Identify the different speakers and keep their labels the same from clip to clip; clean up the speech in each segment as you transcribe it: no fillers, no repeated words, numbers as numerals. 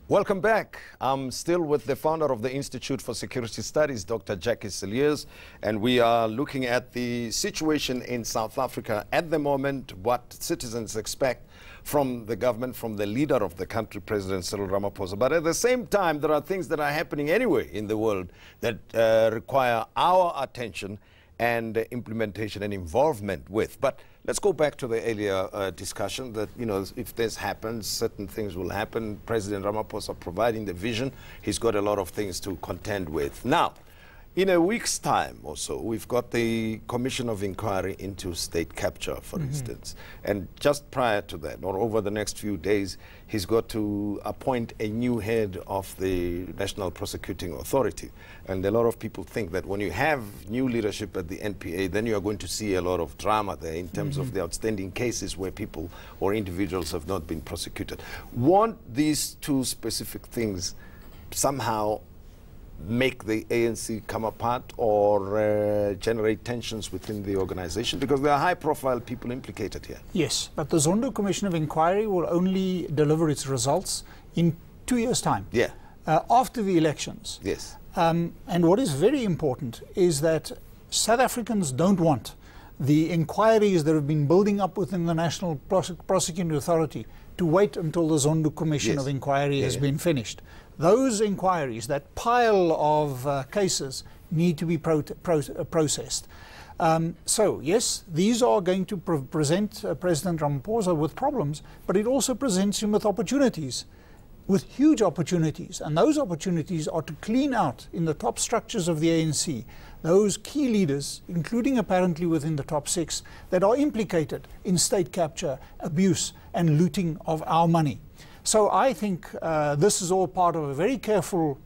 Speaker 1: Welcome back. I'm still with the founder of the Institute for Security Studies, Dr. Jackie Cilliers, and we are looking at the situation in South Africa at the moment, what citizens expect from the government, from the leader of the country, President Cyril Ramaphosa. But at the same time, there are things that are happening anyway in the world that require our attention and implementation and involvement with. But let's go back to the earlier discussion that, you know, if this happens, certain things will happen. President Ramaphosa providing the vision, he's got a lot of things to contend with. Now, in a week's time or so, we've got the Commission of Inquiry into State Capture, for instance. And just prior to that, or over the next few days, he's got to appoint a new head of the National Prosecuting Authority. And a lot of people think that when you have new leadership at the NPA, then you are going to see a lot of drama there in terms of the outstanding cases where people or individuals have not been prosecuted. Won't these two specific things somehow make the ANC come apart or generate tensions within the organization? Because there are high-profile people implicated here.
Speaker 2: Yes, but the Zondo Commission of Inquiry will only deliver its results in 2 years' time.
Speaker 1: Yeah.
Speaker 2: After the elections.
Speaker 1: Yes.
Speaker 2: And what is very important is that South Africans don't want the inquiries that have been building up within the National Prosecuting Authority to wait until the Zondo Commission of Inquiry has been finished. Those inquiries, that pile of cases, need to be processed. So, yes, these are going to present President Ramaphosa with problems, but it also presents him with opportunities, with huge opportunities. And those opportunities are to clean out in the top structures of the ANC those key leaders, including apparently within the top 6, that are implicated in state capture, abuse, and looting of our money. So I think this is all part of a very careful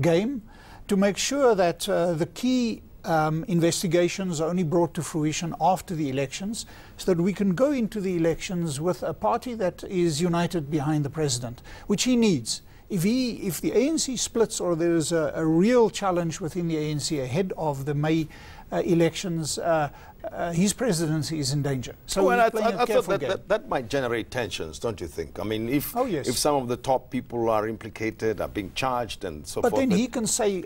Speaker 2: game to make sure that the key investigations are only brought to fruition after the elections, so that we can go into the elections with a party that is united behind the president, which he needs. If the ANC splits or there is a real challenge within the ANC ahead of the May elections, his presidency is in danger. So
Speaker 1: well, I thought that might generate tensions, don't you think? I mean, if some of the top people are implicated, are being charged and so forth.
Speaker 2: But then he can say,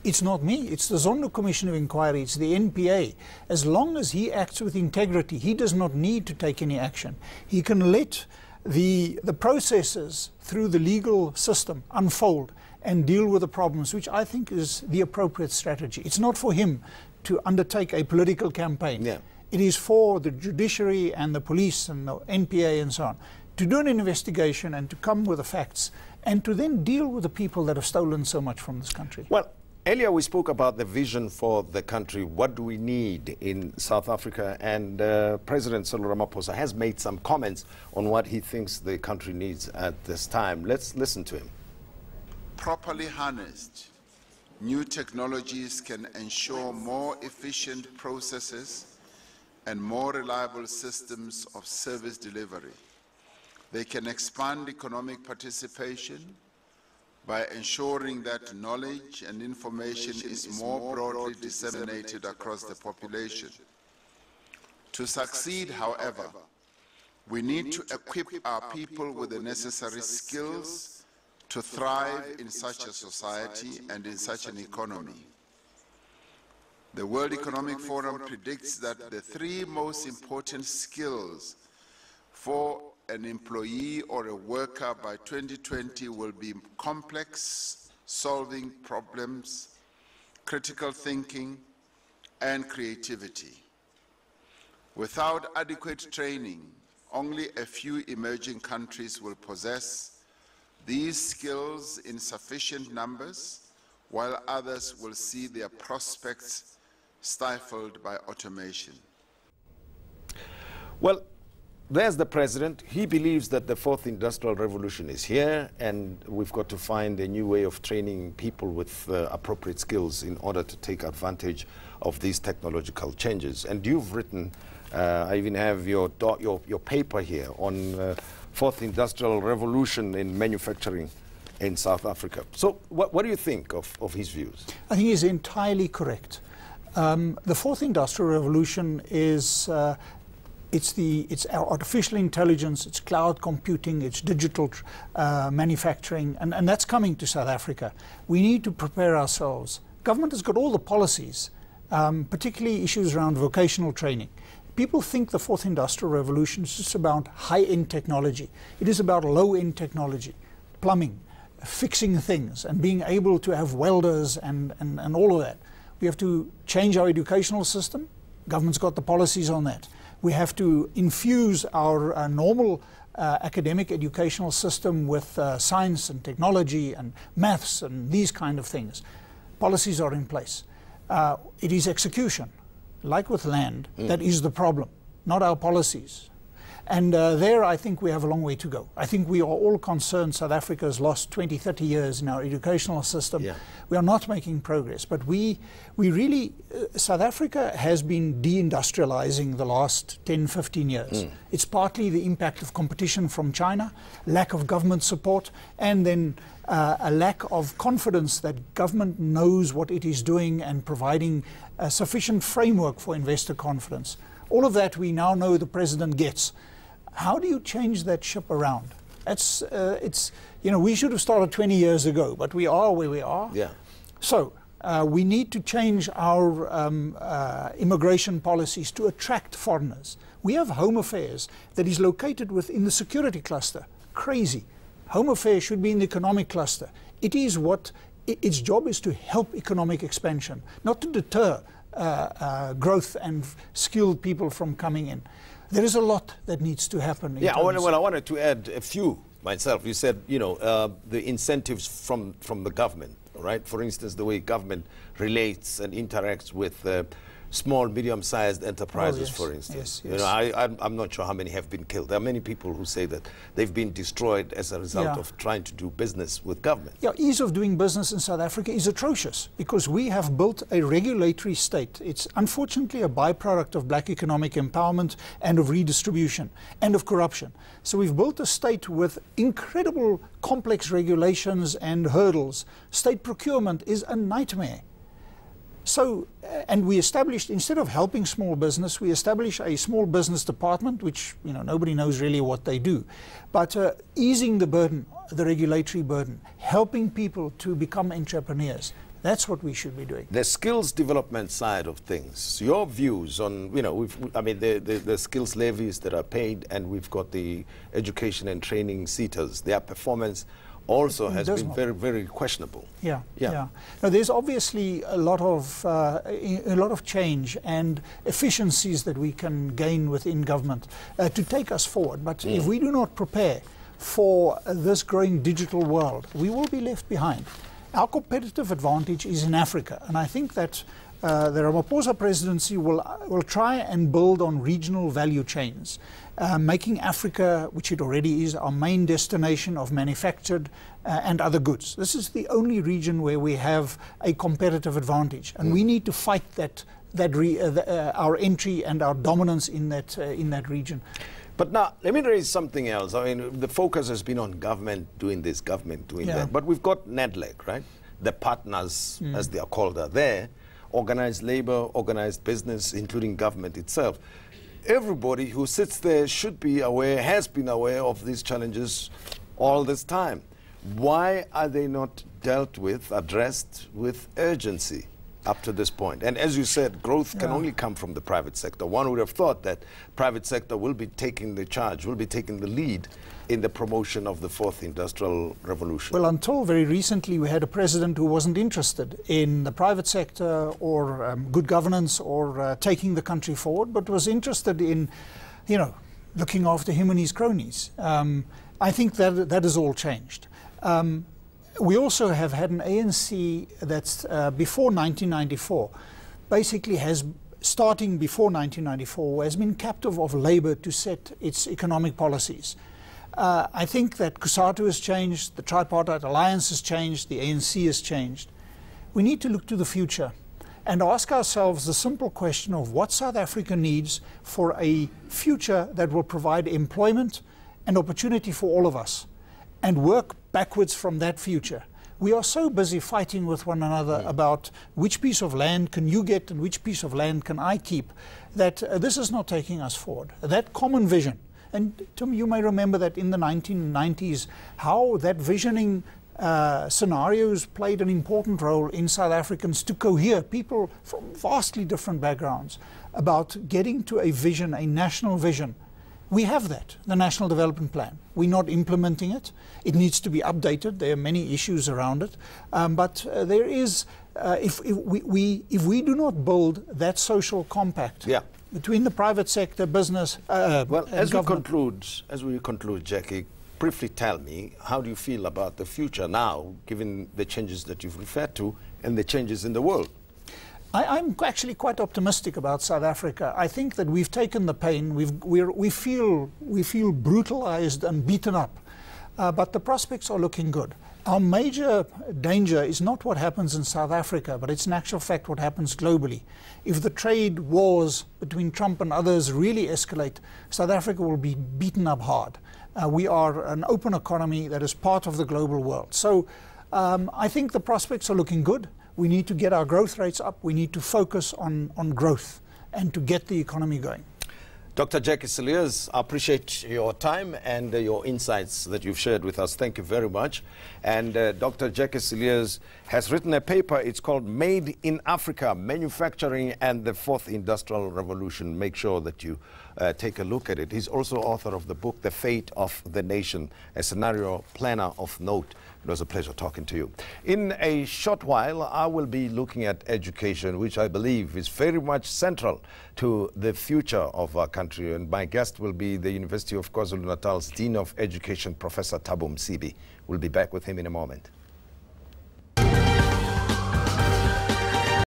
Speaker 2: it's not me, it's the Zondo Commission of Inquiry, it's the NPA. As long as he acts with integrity, he does not need to take any action. He can let the processes through the legal system unfold and deal with the problems, which I think is the appropriate strategy. It's not for him to undertake a political campaign.
Speaker 1: Yeah.
Speaker 2: It is for the judiciary and the police and the NPA and so on to do an investigation and to come with the facts and to then deal with the people that have stolen so much from this country.
Speaker 1: Well, earlier we spoke about the vision for the country. What do we need in South Africa? And President Cyril Ramaphosa has made some comments on what he thinks the country needs at this time. Let's listen to him.
Speaker 3: Properly harnessed, new technologies can ensure more efficient processes and more reliable systems of service delivery. They can expand economic participation by ensuring that knowledge and information is more broadly disseminated across the population. To succeed, however, we need to equip our people with the necessary skills to thrive in such a society and in such an economy. The World Economic Forum predicts that the 3 most important skills for an employee or a worker by 2020 will be complex solving problems, critical thinking, and creativity. Without adequate training, only a few emerging countries will possess these skills in sufficient numbers, while others will see their prospects stifled by automation.
Speaker 1: Well, there's the president. He believes that the 4th industrial revolution is here, and we've got to find a new way of training people with appropriate skills in order to take advantage of these technological changes. And you've written, I even have your paper here on 4th industrial revolution in manufacturing in South Africa. So what do you think of his views?
Speaker 2: I think he's entirely correct. The 4th industrial revolution is It's our artificial intelligence, it's cloud computing, it's digital manufacturing, and that's coming to South Africa. We need to prepare ourselves. Government has got all the policies, particularly issues around vocational training. People think the fourth industrial revolution is just about high-end technology. It is about low-end technology, plumbing, fixing things, and being able to have welders and all of that. We have to change our educational system. Government's got the policies on that. We have to infuse our normal academic educational system with science and technology and maths and these kind of things. Policies are in place. It is execution, like with land, that is the problem, not our policies. And there I think we have a long way to go. I think we are all concerned South Africa has lost 20, 30 years in our educational system. Yeah. We are not making progress, but we really, South Africa has been deindustrializing the last 10, 15 years. It's partly the impact of competition from China, lack of government support, and then a lack of confidence that government knows what it is doing and providing a sufficient framework for investor confidence. All of that we now know the president gets. How do you change that ship around? We should have started 20 years ago, but we are where we are.
Speaker 1: Yeah.
Speaker 2: So we need to change our immigration policies to attract foreigners. We have Home Affairs that is located within the security cluster. Crazy. Home Affairs should be in the economic cluster. It is its job is to help economic expansion, not to deter growth and skilled people from coming in. There is a lot that needs to happen.
Speaker 1: Yeah, well, I wanted to add a few myself. You said, the incentives from the government, right? For instance, the way government relates and interacts with small, medium-sized enterprises, for instance.
Speaker 2: Yes.
Speaker 1: I'm not sure how many have been killed. There are many people who say that they've been destroyed as a result of trying to do business with government.
Speaker 2: Yeah, ease of doing business in South Africa is atrocious because we have built a regulatory state. It's unfortunately a byproduct of black economic empowerment and of redistribution and of corruption. So we've built a state with incredible complex regulations and hurdles. State procurement is a nightmare. So, and we established, instead of helping small business, we established a small business department, which, nobody knows really what they do. But easing the burden, the regulatory burden, helping people to become entrepreneurs, that's what we should be doing.
Speaker 1: The skills development side of things, your views on, the skills levies that are paid, and we've got the education and training seaters, their performance also has been very, very questionable.
Speaker 2: Yeah. Now, there's obviously a lot of change and efficiencies that we can gain within government to take us forward. But if we do not prepare for this growing digital world, we will be left behind. Our competitive advantage is in Africa, and I think that the Ramaphosa presidency will try and build on regional value chains, making Africa, which it already is, our main destination of manufactured and other goods. This is the only region where we have a competitive advantage, and we need to fight our entry and our dominance in that region.
Speaker 1: But now, let me raise something else. I mean, the focus has been on government doing this, government doing that. But we've got NEDLEC, right? The partners, as they are called, are there. Organized labor, organized business, including government itself. Everybody who sits there should be aware, has been aware of these challenges all this time. Why are they not dealt with, addressed with urgency up to this point? And as you said, growth can only come from the private sector. One would have thought that private sector will be taking the charge, will be taking the lead in the promotion of the fourth industrial revolution.
Speaker 2: Well, until very recently, we had a president who wasn't interested in the private sector or good governance or taking the country forward, but was interested in, looking after him and his cronies. I think that has all changed. We also have had an ANC that's before 1994, basically starting before 1994, has been captive of labor to set its economic policies. I think that COSATU has changed, the Tripartite Alliance has changed, the ANC has changed. We need to look to the future and ask ourselves the simple question of what South Africa needs for a future that will provide employment and opportunity for all of us, and work backwards from that future. We are so busy fighting with one another about which piece of land can you get and which piece of land can I keep, that this is not taking us forward. That common vision, and Tim, you may remember that in the 1990s, how that visioning scenarios played an important role in South Africans to cohere people from vastly different backgrounds about getting to a vision, a national vision. We have that, the National Development Plan. We're not implementing it. It needs to be updated. There are many issues around it. But there is, if we do not build that social compact between the private sector, business,
Speaker 1: well,
Speaker 2: and
Speaker 1: as
Speaker 2: government.
Speaker 1: we conclude, Jackie, briefly tell me, how do you feel about the future now, given the changes that you've referred to and the changes in the world?
Speaker 2: I'm actually quite optimistic about South Africa. I think that we've taken the pain. We feel brutalized and beaten up, but the prospects are looking good. Our major danger is not what happens in South Africa, but it's in actual fact what happens globally. If the trade wars between Trump and others really escalate, South Africa will be beaten up hard. We are an open economy that is part of the global world. So I think the prospects are looking good. We need to get our growth rates up. We need to focus on growth and to get the economy going.
Speaker 1: Dr. Jackie Cilliers, I appreciate your time and your insights that you've shared with us. Thank you very much. And Dr. Jackie Cilliers has written a paper. It's called Made in Africa, Manufacturing and the Fourth Industrial Revolution. Make sure that you take a look at it. He's also author of the book, The Fate of the Nation, a scenario planner of note. It was a pleasure talking to you. In a short while, I will be looking at education, which I believe is very much central to the future of our country. And my guest will be the University of KwaZulu-Natal's Dean of Education, Professor Thabo Msibi. We'll be back with him in a moment.